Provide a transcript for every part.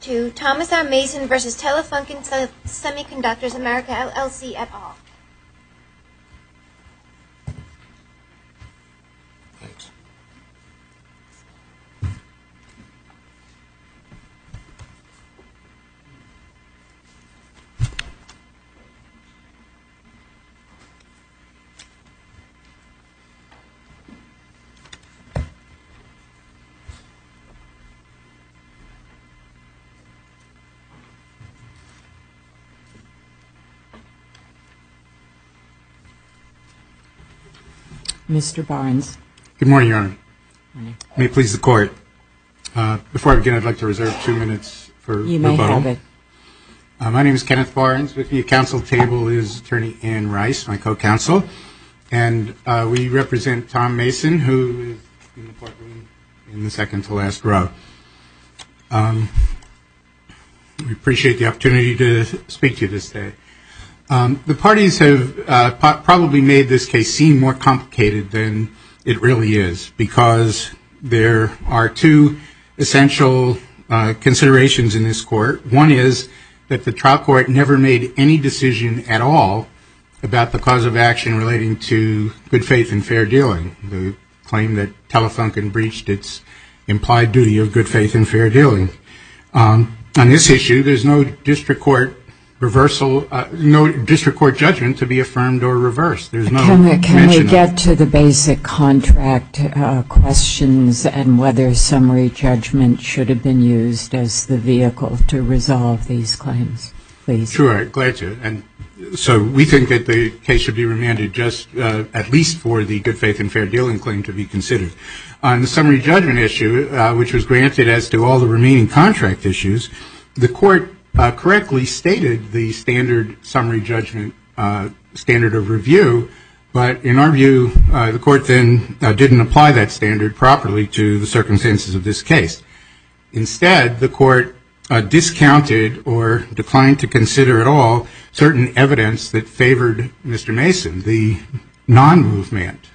to Thomas R. Mason versus Telefunken Semiconductors America LLC et al. Thanks. Mr. Barnes. Good morning, Your Honor. May it please the Court. Before I begin, I'd like to reserve 2 minutes for rebuttal. You may have it. My name is Kenneth Barnes. With me at counsel table is Attorney Ann Rice, my co-counsel. And we represent Tom Mason, who is in the courtroom in the second to last row. We appreciate the opportunity to speak to you this day. The parties have probably made this case seem more complicated than it really is, because there are two essential considerations in this court. One is that the trial court never made any decision at all about the cause of action relating to good faith and fair dealing, the claim that Telefunken breached its implied duty of good faith and fair dealing. On this issue, there's no district court reversal, no district court judgment to be affirmed or reversed. There's no Can we get to the basic contract questions and whether summary judgment should have been used as the vehicle to resolve these claims, please? Sure, glad to. And so we think that the case should be remanded just at least for the good faith and fair dealing claim to be considered. On the summary judgment issue, which was granted as to all the remaining contract issues, the court correctly stated the standard summary judgment standard of review, but in our view, the court then didn't apply that standard properly to the circumstances of this case. Instead, the court discounted or declined to consider at all certain evidence that favored Mr. Mason, the non-movement.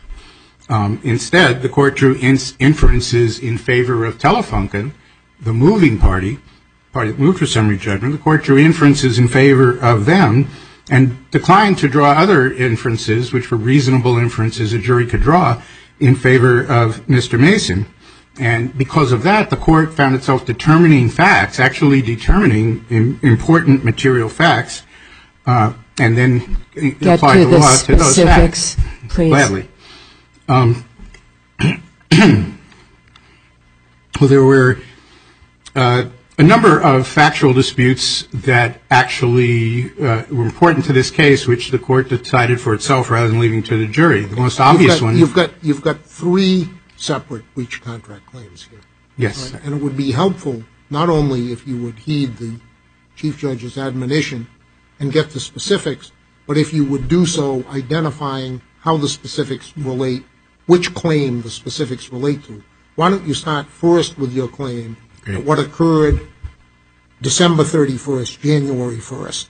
Instead, the court drew inferences in favor of Telefunken, the moving party that moved for summary judgment. The court drew inferences in favor of them and declined to draw other inferences, which were reasonable inferences a jury could draw, in favor of Mr. Mason. And because of that, the court found itself determining facts, actually determining important material facts, and then applied the law to those facts. Please. Gladly. Well, there were a number of factual disputes that actually were important to this case, which the court decided for itself rather than leaving to the jury. The most obvious one. You've got three separate breach of contract claims here. Yes. Right? And it would be helpful not only if you would heed the Chief Judge's admonition and get the specifics, but if you would do so identifying how the specifics relate, which claim the specifics relate to. Why don't you start first with your claim that what occurred December 31st, January 1st,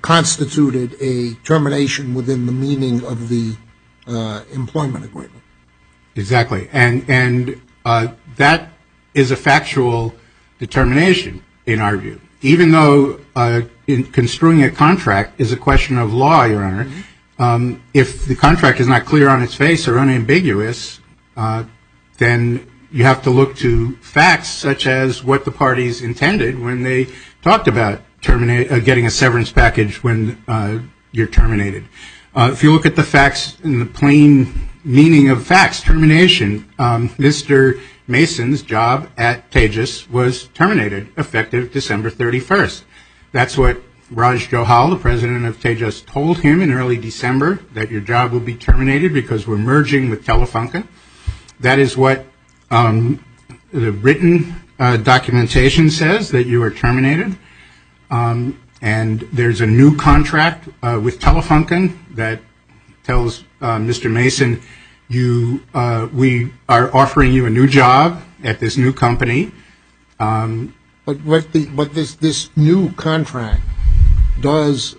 constituted a termination within the meaning of the employment agreement. Exactly. And that is a factual determination in our view. Even though in construing a contract is a question of law, Your Honor, if the contract is not clear on its face or unambiguous, then you have to look to facts such as what the parties intended when they talked about getting a severance package when you're terminated. If you look at the facts in the plain meaning of facts, termination, Mr. Mason's job at Tejas was terminated effective December 31st. That's what Raj Johal, the president of Tejas, told him in early December, that your job will be terminated because we're merging with Telefunken. That is what the written documentation says, that you are terminated. And there's a new contract with Telefunken that tells Mr. Mason, we are offering you a new job at this new company. But this new contract does,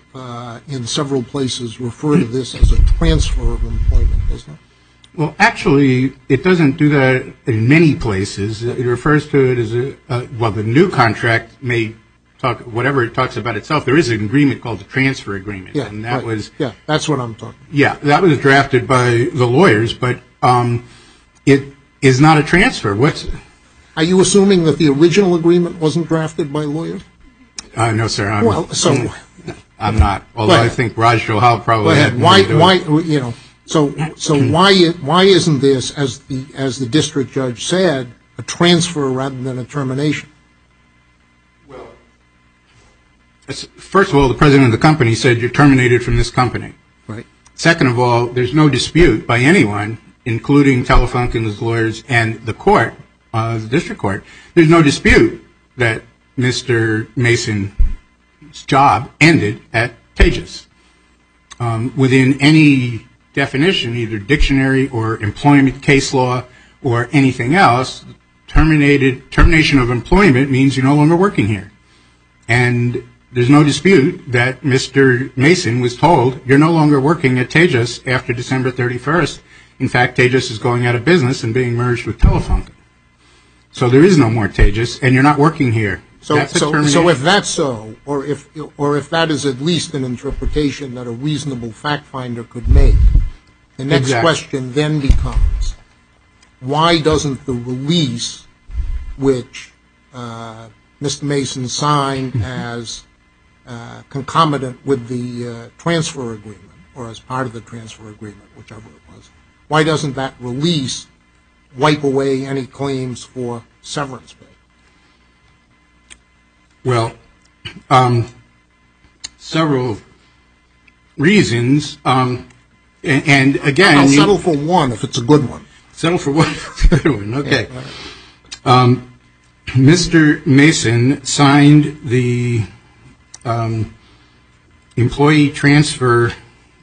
in several places, refer to this as a transfer of employment, doesn't it? Well, actually, it doesn't do that in many places. It refers to it as the new contract may talk, whatever it talks about itself. There is an agreement called the transfer agreement. Yeah, and that was. Yeah, that's what I'm talking about. Yeah, that was drafted by the lawyers, but it is not a transfer. Are you assuming that the original agreement wasn't drafted by lawyers? No, sir. I'm not. Although I think Raj Johal probably had more to do with it. So why isn't this, as the district judge said, a transfer rather than a termination? Well, first of all, the president of the company said you're terminated from this company. Right. Second of all, there's no dispute by anyone, including Telefunken's lawyers and the court, the district court. There's no dispute that Mr. Mason's job ended at Tejas. Within any definition, either dictionary or employment case law or anything else, termination of employment means you're no longer working here. And there's no dispute that Mr. Mason was told you're no longer working at Tejas after December 31st. In fact, Tejas is going out of business and being merged with Telefunken. So there is no more Tejas, and you're not working here. So if that's so, or if that is at least an interpretation that a reasonable fact finder could make, the next question then becomes, why doesn't the release, which Mr. Mason signed as concomitant with the transfer agreement, or as part of the transfer agreement, whichever it was, why doesn't that release wipe away any claims for severance pay? Well, several reasons, and again... I'll settle for one if it's a good one. Settle for one if it's a good one, okay. Yeah, Mr. Mason signed the employee transfer,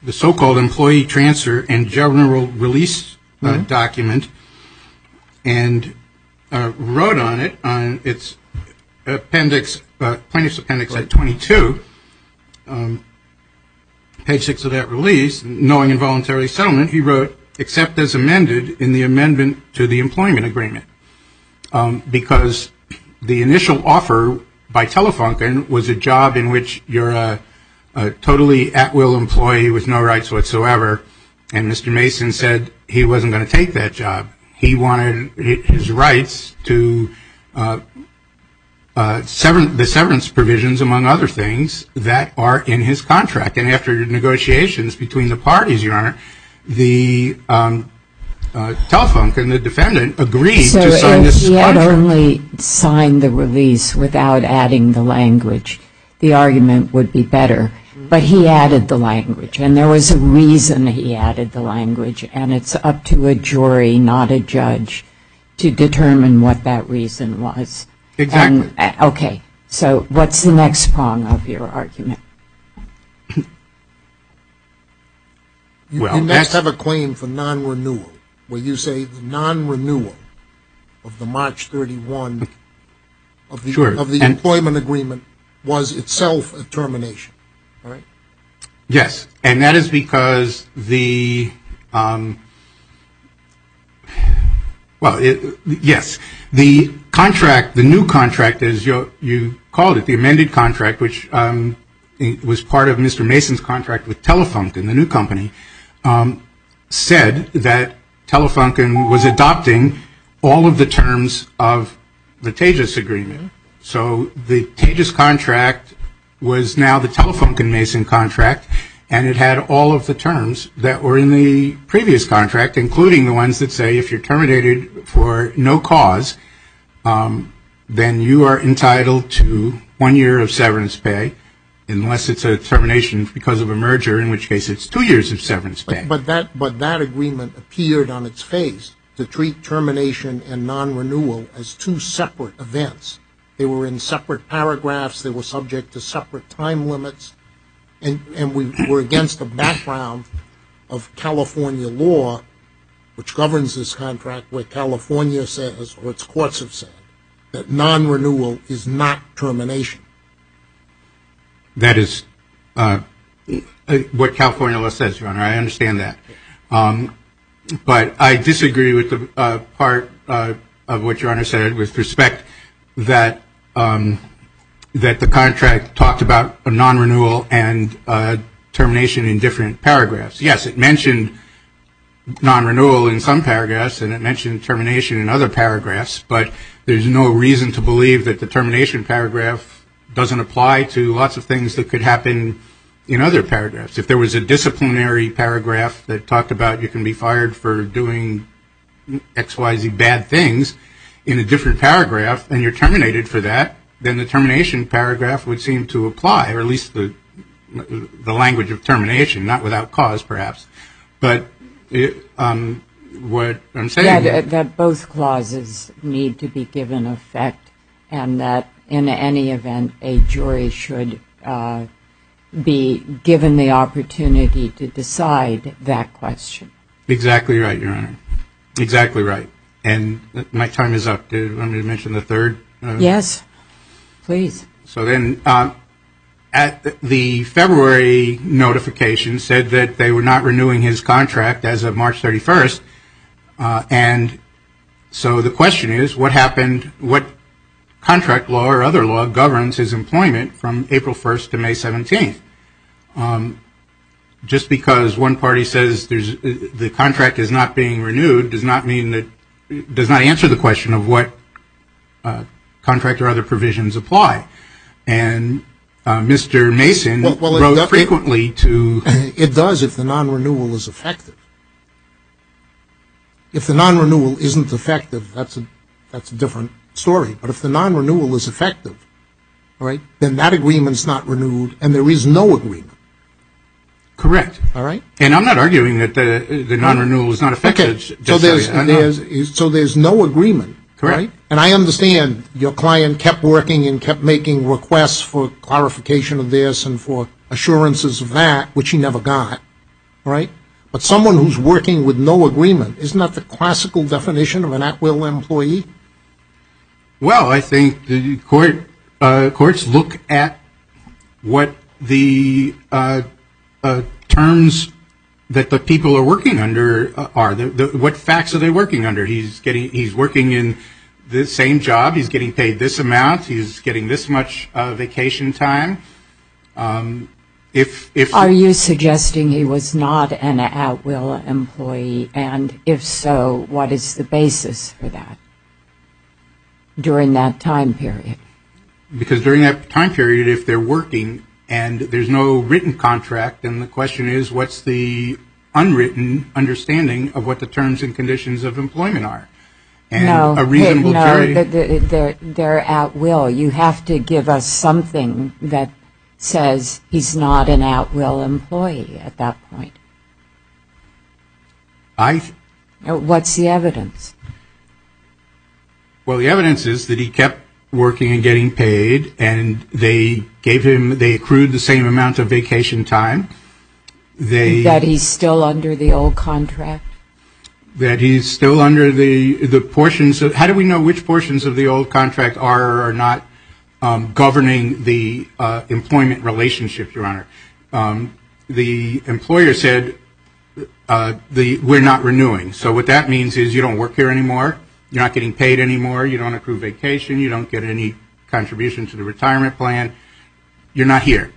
the so-called employee transfer and general release document, and wrote on it, on its appendix, plaintiff's appendix at 22, page 6 of that release, knowing involuntary settlement, he wrote, except as amended in the amendment to the employment agreement, because the initial offer by Telefunken was a job in which you're a totally at-will employee with no rights whatsoever, and Mr. Mason said he wasn't going to take that job. He wanted his rights to the severance provisions, among other things, that are in his contract. And after negotiations between the parties, Your Honor, the Telefunken, the defendant, agreed to sign this contract. So if he had only signed the release without adding the language, the argument would be better. But he added the language, and there was a reason he added the language, and it's up to a jury, not a judge, to determine what that reason was. Exactly. Okay. So what's the next prong of your argument? You next have a claim for non-renewal, where you say the non-renewal of the March 31 of the employment agreement was itself a termination. All right? Yes, and that is because the the contract, the new contract, as you called it, the amended contract, which was part of Mr. Mason's contract with Telefunken, the new company, said that Telefunken was adopting all of the terms of the Tejas agreement. So the Tejas contract was now the Telefunken Mason contract, and it had all of the terms that were in the previous contract, including the ones that say if you're terminated for no cause, then you are entitled to 1 year of severance pay, unless it's a termination because of a merger, in which case it's 2 years of severance pay. But that agreement appeared on its face to treat termination and non-renewal as two separate events. They were in separate paragraphs. They were subject to separate time limits. And we were against the background of California law, which governs this contract, where California says, or its courts have said, that non-renewal is not termination. That is what California law says, Your Honor. I understand that. But I disagree with the part of what Your Honor said with respect that that the contract talked about a non-renewal and termination in different paragraphs. Yes, it mentioned non-renewal in some paragraphs and it mentioned termination in other paragraphs, but there's no reason to believe that the termination paragraph doesn't apply to lots of things that could happen in other paragraphs. If there was a disciplinary paragraph that talked about you can be fired for doing XYZ bad things in a different paragraph and you're terminated for that, then the termination paragraph would seem to apply, or at least the language of termination, not without cause perhaps. But what I'm saying is that both clauses need to be given effect and that in any event a jury should be given the opportunity to decide that question. Exactly right, Your Honor. Exactly right. And my time is up. Do you want me to mention the third? Yes, please. So then at the February notification said that they were not renewing his contract as of March 31st. And so the question is, what happened, what contract law or other law governs his employment from April 1st to May 17th? Just because one party says the contract is not being renewed does not mean that, does not answer the question of what contract or other provisions apply. And Mr. Mason wrote frequently to... It does if the non-renewal is effective. If the non-renewal isn't effective, that's a different story. But if the non-renewal is effective, all right, then that agreement's not renewed and there is no agreement. Correct. All right? And I'm not arguing that the non-renewal is not effective. Okay. So there's no agreement. Correct. Right? And I understand your client kept working and kept making requests for clarification of this and for assurances of that, which he never got. All right? But someone who's working with no agreement, isn't that the classical definition of an at-will employee? Well, I think the courts look at what the terms that the people are working under are. What facts are they working under? He's working in the same job. He's getting paid this amount. He's getting this much vacation time. Are you suggesting he was not an at-will employee? And if so, what is the basis for that during that time period? Because during that time period, if they're working and there's no written contract, then the question is, what's the unwritten understanding of what the terms and conditions of employment are? And a reasonable jury... they're at will. You have to give us something that says he's not an at-will employee at that point. What's the evidence? Well, the evidence is that he kept working and getting paid, and they accrued the same amount of vacation time. That he's still under the old contract? That he's still under the portions of... How do we know which portions of the old contract are or are not governing the employment relationship, Your Honor? The employer said, we're not renewing. So what that means is you don't work here anymore, you're not getting paid anymore, you don't accrue vacation, you don't get any contribution to the retirement plan, you're not here.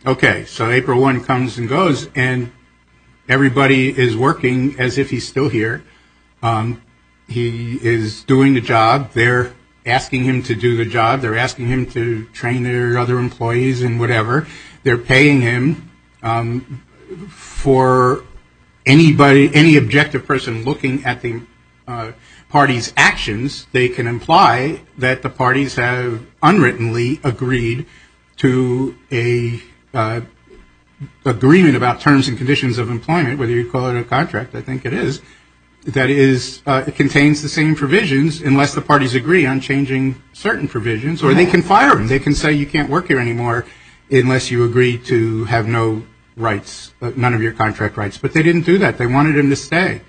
Okay, so April 1 comes and goes, and everybody is working as if he's still here. He is doing the job. They're asking him to do the job. They're asking him to train their other employees and whatever. They're paying him. For any objective person looking at the parties' actions, they can imply that the parties have unwrittenly agreed to a agreement about terms and conditions of employment, whether you call it a contract, I think it is, that is, it contains the same provisions unless the parties agree on changing certain provisions, or they can fire him. They can say you can't work here anymore unless you agree to have no rights, none of your contract rights. But they didn't do that. They wanted him to stay.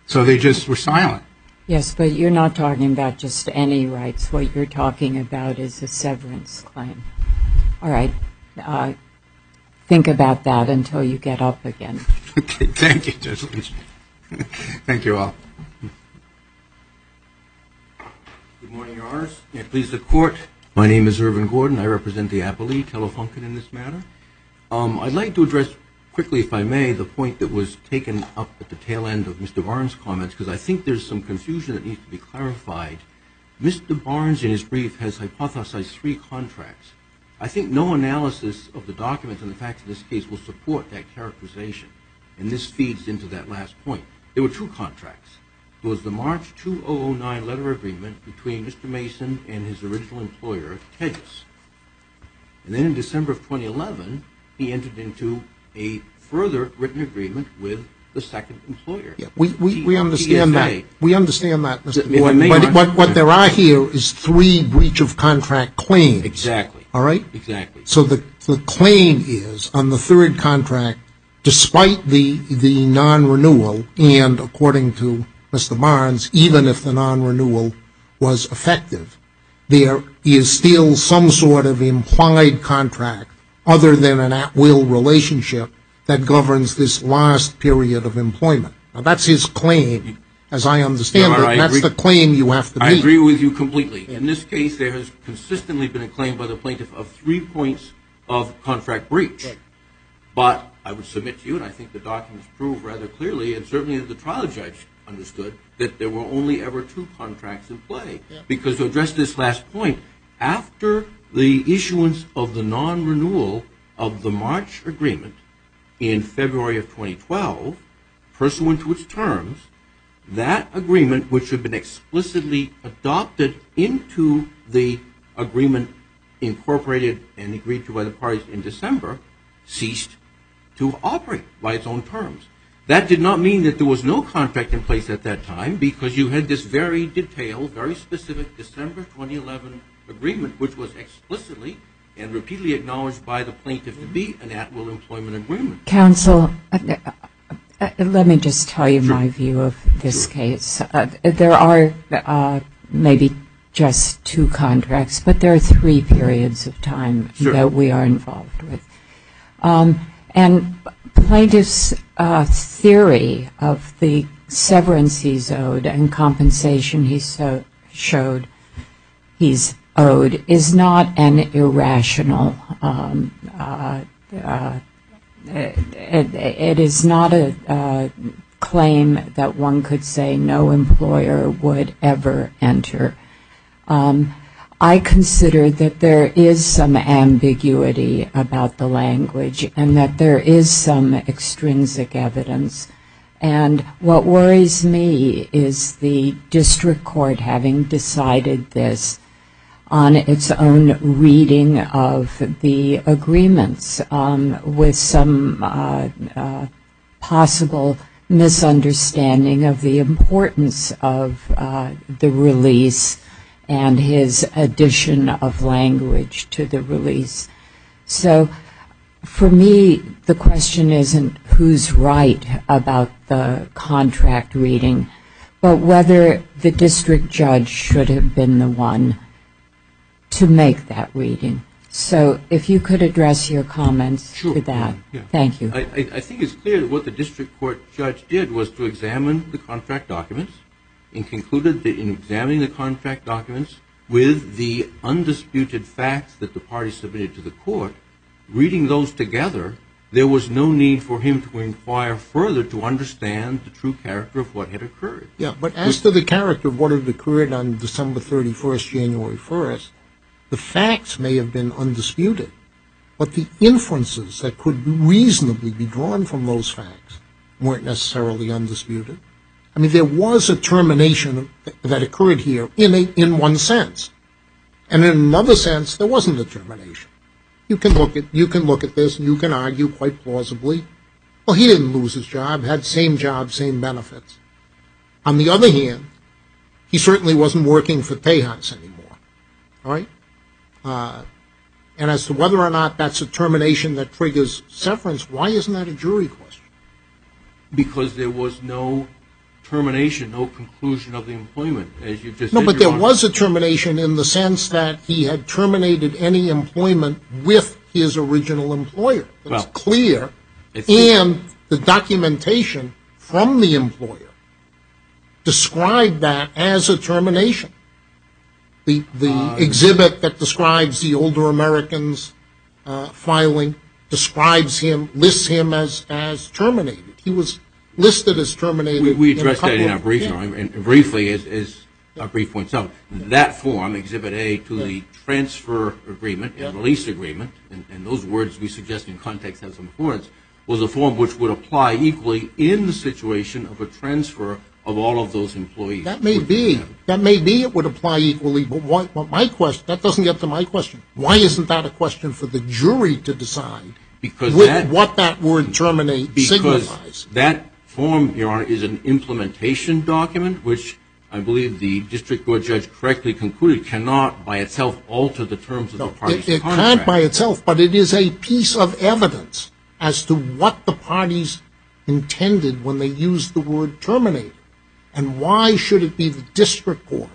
So they just were silent. Yes, but you're not talking about just any rights. What you're talking about is a severance claim. All right. Think about that until you get up again. Okay. Thank you, Judge Lynch. Thank you all. Good morning, Your Honors. May it please the Court. My name is Irvin Gordon. I represent the appellee, Telefunken, in this matter. I'd like to address quickly, if I may, the point that was taken up at the tail end of Mr. Barnes' comments, because I think there's some confusion that needs to be clarified. Mr. Barnes, in his brief, has hypothesized 3 contracts. I think no analysis of the documents and the facts of this case will support that characterization, and this feeds into that last point. There were 2 contracts. There was the March 2009 letter agreement between Mr. Mason and his original employer, Tejas. And then in December of 2011, he entered into a further written agreement with the second employer. Yeah, we understand that. We understand that, Mr. If I Gordon. may, But what there are here is 3 breach of contract claims. Exactly. All right? Exactly. So the claim is, on the 3rd contract, despite the non-renewal, and according to Mr. Barnes, even if the non-renewal was effective, there is still some sort of implied contract other than an at-will relationship that governs this last period of employment. Now, that's his claim, as I understand it. And that's the claim you have to meet. I agree with you completely. In this case, there has consistently been a claim by the plaintiff of 3 points of contract breach. Right. But I would submit to you, and I think the documents prove rather clearly, and certainly the trial judge understood, that there were only ever 2 contracts in play. Yeah. Because to address this last point, after the issuance of the non-renewal of the March agreement in February of 2012, pursuant to its terms, that agreement, which had been explicitly adopted into the agreement incorporated and agreed to by the parties in December, ceased to operate by its own terms. That did not mean that there was no contract in place at that time, because you had this very detailed, very specific December 2011 agreement, which was explicitly and repeatedly acknowledged by the plaintiff to be an at-will employment agreement. Counsel, let me just tell you my view of this case. There are maybe just 2 contracts, but there are 3 periods of time that we are involved with. And plaintiff's theory of the severance he's owed and compensation he's owed is not an irrational. It is not a claim that one could say no employer would ever enter. I consider that there is some ambiguity about the language and that there is some extrinsic evidence. And what worries me is the district court having decided this on its own reading of the agreements with some possible misunderstanding of the importance of the release and his addition of language to the release. So for me, the question isn't who's right about the contract reading, but whether the district judge should have been the one to make that reading. So if you could address your comments to that. Yeah. Thank you. I think it's clear that what the district court judge did was to examine the contract documents and concluded that in examining the contract documents with the undisputed facts that the parties submitted to the court, reading those together, there was no need for him to inquire further to understand the true character of what had occurred. Yeah, but as to the character of what had occurred on December 31st, January 1st, the facts may have been undisputed, but the inferences that could reasonably be drawn from those facts weren't necessarily undisputed. I mean, there was a termination that occurred here in one sense, and in another sense, there wasn't a termination. You can look at this, and you can argue quite plausibly, well, he didn't lose his job, had same job, same benefits. On the other hand, he certainly wasn't working for Tejas anymore. All right? And as to whether or not that's a termination that triggers severance, why isn't that a jury question? Because there was no termination, no conclusion of the employment, as you just said. No, but there was a termination in the sense that he had terminated any employment with his original employer. It's clear. And the documentation from the employer described that as a termination. The exhibit that describes the older Americans filing describes him, lists him as terminated. He was listed as terminated. We addressed that in our brief, and briefly, as our brief points out, that form, Exhibit A, to the transfer agreement and release agreement, and those words we suggest in context have some importance, was a form which would apply equally in the situation of a transfer of all of those employees. That may be. That may be it would apply equally, but my question, that doesn't get to my question. Why isn't that a question for the jury to decide what that word terminate signifies? Because that form, Your Honor, is an implementation document, which I believe the district court judge correctly concluded cannot by itself alter the terms of the parties' contract. It can't by itself, but it is a piece of evidence as to what the parties intended when they used the word terminate. And why should it be the district court,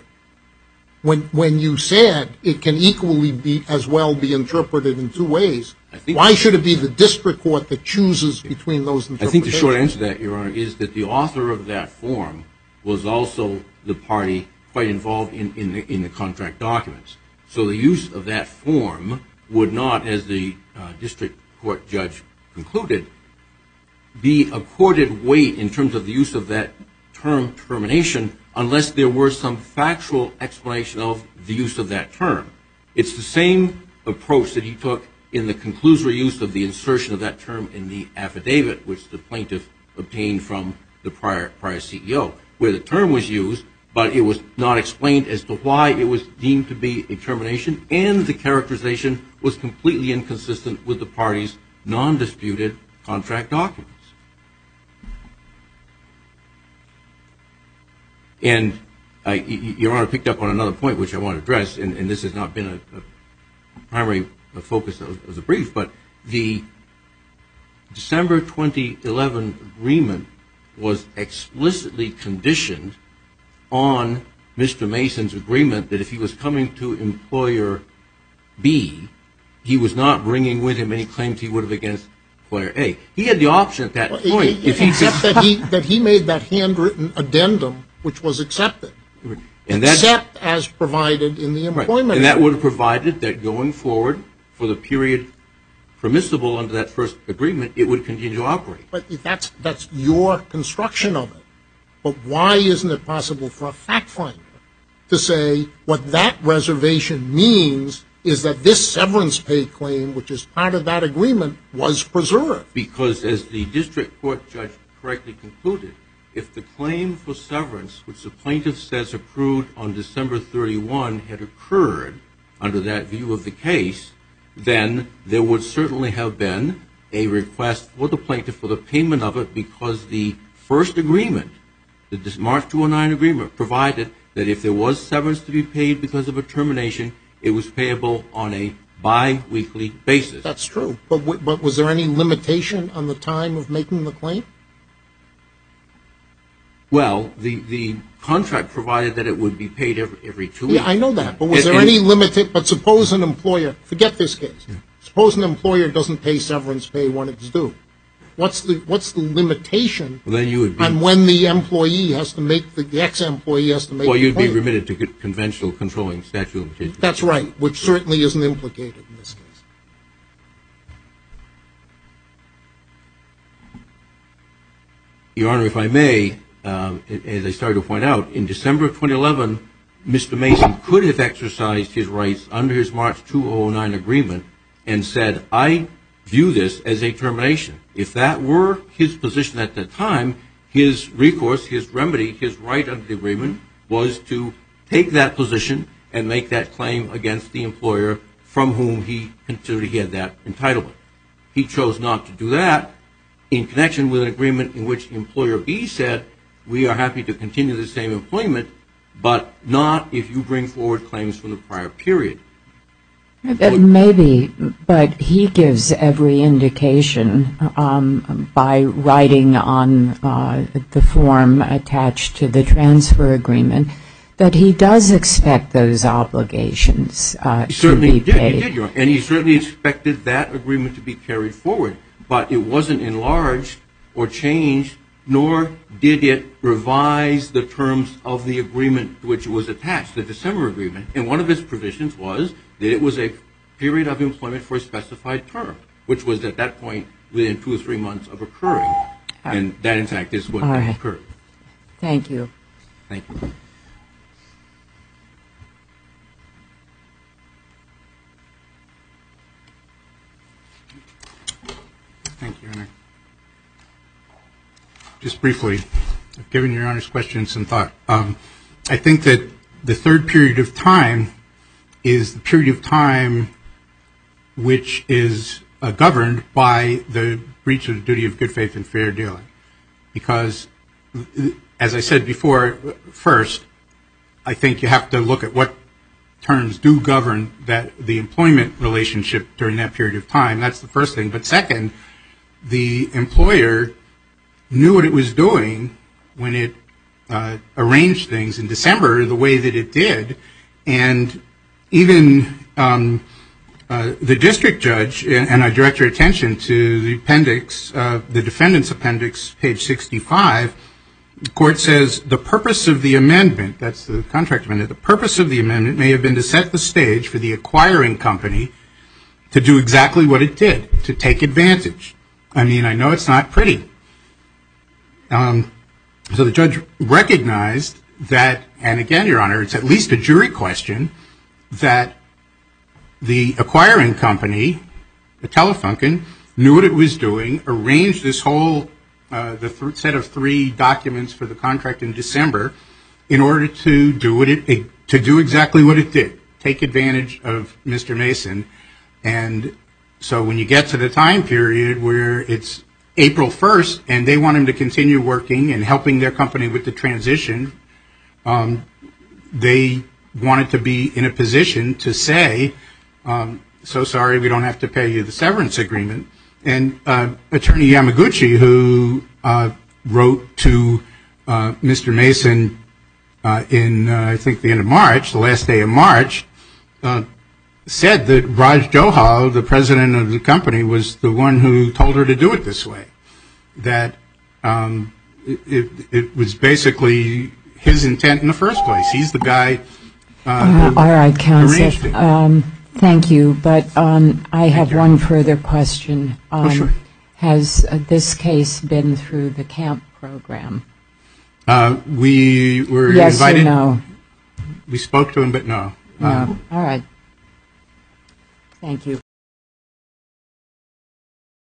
when you said it can equally be as well be interpreted in two ways, why should it be the district court that chooses between those interpretations? I think the short answer to that, Your Honor, is that the author of that form was also the party quite involved in the contract documents. So the use of that form would not, as the district court judge concluded, be accorded weight in terms of the use of that term termination unless there were some factual explanation of the use of that term. It's the same approach that he took in the conclusory use of the insertion of that term in the affidavit, which the plaintiff obtained from the prior CEO, where the term was used, but it was not explained as to why it was deemed to be a termination, and the characterization was completely inconsistent with the parties' non-disputed contract documents. And Your Honor picked up on another point which I want to address, and this has not been a primary focus of the brief, but the December 2011 agreement was explicitly conditioned on Mr. Mason's agreement that if he was coming to employer B, he was not bringing with him any claims he would have against employer A. He had the option at that point. Except that he made that handwritten addendum, which was accepted, except as provided in the employment. Right. And that would have provided that going forward for the period permissible under that first agreement, it would continue to operate. But that's your construction of it. But why isn't it possible for a fact finder to say what that reservation means is that this severance pay claim, which is part of that agreement, was preserved? Because as the district court judge correctly concluded, if the claim for severance, which the plaintiff says accrued on December 31, had occurred under that view of the case, then there would certainly have been a request for the plaintiff for the payment of it, because the first agreement, the March 2009 agreement, provided that if there was severance to be paid because of a termination, it was payable on a bi-weekly basis. That's true. But was there any limitation on the time of making the claim? Well, the contract provided that it would be paid every 2 weeks. Yeah, I know that. But was there any limited? But suppose an employer, forget this case. Suppose an employer doesn't pay severance pay when it's due. What's the limitation on when the employee has to make the ex-employee has to make the claim? Well, you'd be remitted to conventional controlling statute of limitations. That's right, which certainly isn't implicated in this case. Your Honor, if I may, as I started to point out, in December of 2011, Mr. Mason could have exercised his rights under his March 2009 agreement and said, I view this as a termination. If that were his position at the time, his recourse, his remedy, his right under the agreement was to take that position and make that claim against the employer from whom he considered he had that entitlement. He chose not to do that in connection with an agreement in which Employer B said, we are happy to continue the same employment, but not if you bring forward claims from the prior period. Maybe, but he gives every indication by writing on the form attached to the transfer agreement that he does expect those obligations to be paid. He did, and he certainly expected that agreement to be carried forward, but it wasn't enlarged or changed nor did it revise the terms of the agreement to which it was attached, the December agreement. And one of its provisions was that it was a period of employment for a specified term, which was at that point within 2 or 3 months of occurring. And that, in fact, is what occurred. Thank you. Thank you. Thank you, Your Honor. Just briefly, I've given Your Honor's question some thought. I think that the third period of time is the period of time which is governed by the breach of the duty of good faith and fair dealing. Because, as I said before, first, I think you have to look at what terms do govern the employment relationship during that period of time. That's the first thing. But second, the employer knew what it was doing when it arranged things in December the way that it did. And even the district judge, and I direct your attention to the appendix, the defendant's appendix, page 65, the court says, the purpose of the amendment, that's the contract amendment, the purpose of the amendment may have been to set the stage for the acquiring company to do exactly what it did, to take advantage. I mean, I know it's not pretty. So the judge recognized that, and again, Your Honor, it's at least a jury question, that the acquiring company, the Telefunken, knew what it was doing, arranged this whole set of 3 documents for the contract in December in order to do exactly what it did, take advantage of Mr. Mason. And so when you get to the time period where it's April 1st and they want him to continue working and helping their company with the transition, they wanted to be in a position to say, so sorry, we don't have to pay you the severance agreement. And Attorney Yamaguchi, who wrote to Mr. Mason in, I think, the end of March, the last day of March, said that Raj Johal, the president of the company, was the one who told her to do it this way, that it was basically his intent in the first place. He's the guy who all right, counsel. arranged it. Thank you, but I have one further question. Sure. Has this case been through the CAMP program? We were yes invited. Or no? We spoke to him, but no. No. All right. Thank you.